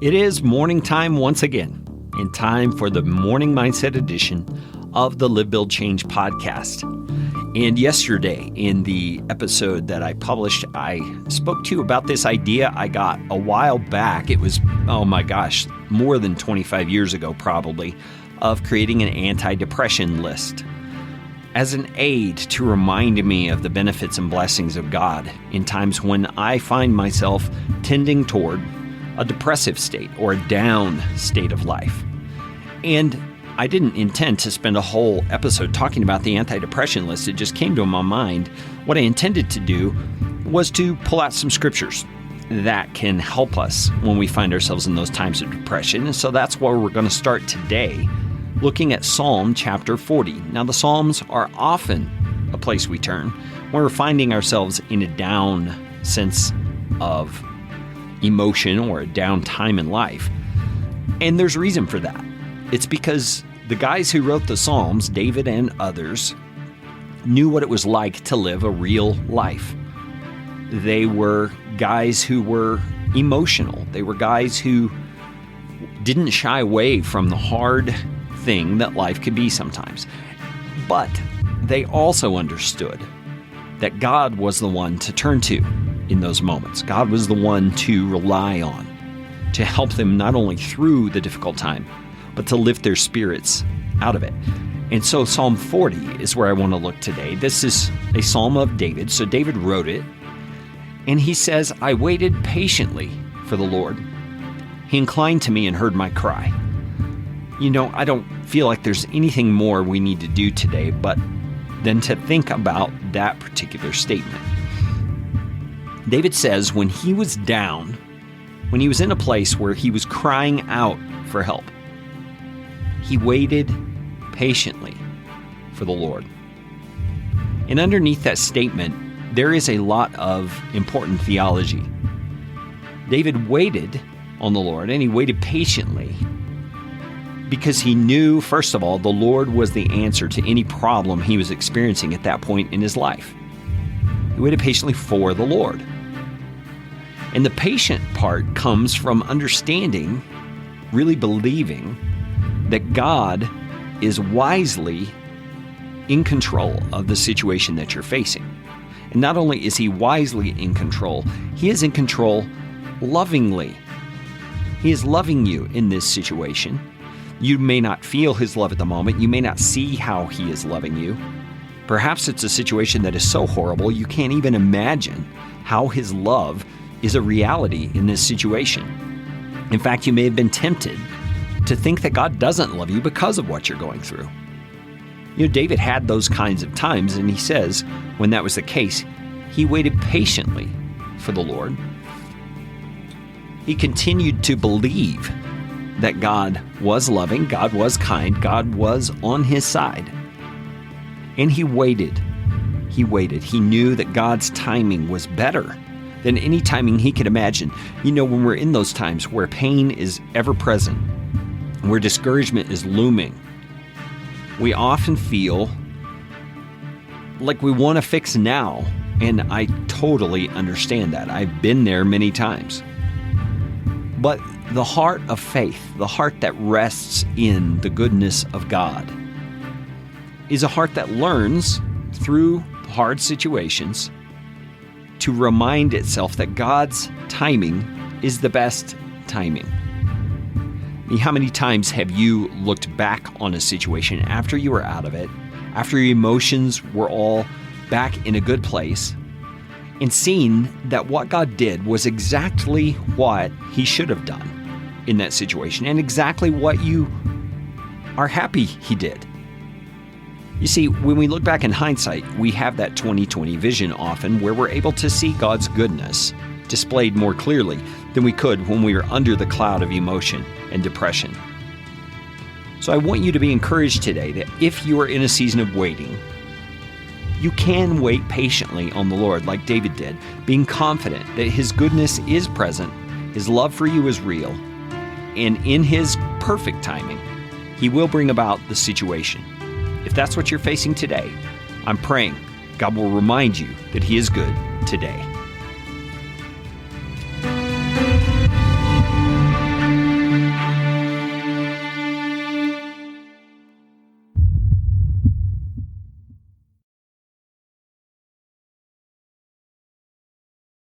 It is morning time once again, and time for the Morning Mindset edition of the Live, Build, Change podcast. And yesterday, in the episode that I published, I spoke to you about this idea I got a while back. It was, more than 25 years ago probably, of creating an anti-depression list as an aid to remind me of the benefits and blessings of God in times when I find myself tending toward a depressive state or a down state of life. And I didn't intend to spend a whole episode talking about the anti-depression list. It just came to my mind. What I intended to do was to pull out some scriptures that can help us when we find ourselves in those times of depression. And so that's where we're going to start today, looking at Psalm chapter 40. Now, the Psalms are often a place we turn when we're finding ourselves in a down sense of emotion or a down time in life. And there's reason for that. It's because the guys who wrote the Psalms, David and others, knew what it was like to live a real life. They were guys who were emotional. They were guys who didn't shy away from the hard thing that life could be sometimes. But they also understood that God was the one to turn to in those moments. God was the one to rely on, to help them not only through the difficult time, but to lift their spirits out of it. And so Psalm 40 is where I want to look today. This is a psalm of David. So David wrote it, and he says, "I waited patiently for the Lord. He inclined to me and heard my cry." I don't feel like there's anything more we need to do today but than to think about that particular statement. David says when he was down, when he was in a place where he was crying out for help, he waited patiently for the Lord. And underneath that statement, there is a lot of important theology. David waited on the Lord, and he waited patiently because he knew, first of all, the Lord was the answer to any problem he was experiencing at that point in his life. He waited patiently for the Lord. And the patient part comes from understanding, really believing, that God is wisely in control of the situation that you're facing. And not only is he wisely in control, he is in control lovingly. He is loving you in this situation. You may not feel his love at the moment. You may not see how he is loving you. Perhaps it's a situation that is so horrible you can't even imagine how his love is a reality in this situation. In fact, you may have been tempted to think that God doesn't love you because of what you're going through. David had those kinds of times, and he says when that was the case, he waited patiently for the Lord. He continued to believe that God was loving, God was kind, God was on his side. And he waited. He waited. He knew that God's timing was better than any timing he could imagine. When we're in those times where pain is ever present, where discouragement is looming, we often feel like we want to fix now. And I totally understand that. I've been there many times. But the heart of faith, the heart that rests in the goodness of God, is a heart that learns through hard situations to remind itself that God's timing is the best timing. How many times have you looked back on a situation after you were out of it, after your emotions were all back in a good place, and seen that what God did was exactly what he should have done in that situation, and exactly what you are happy he did? You see, when we look back in hindsight, we have that 20/20 vision often where we're able to see God's goodness displayed more clearly than we could when we were under the cloud of emotion and depression. So I want you to be encouraged today that if you are in a season of waiting, you can wait patiently on the Lord like David did, being confident that his goodness is present, his love for you is real, and in his perfect timing, he will bring about the situation. If that's what you're facing today, I'm praying God will remind you that he is good today.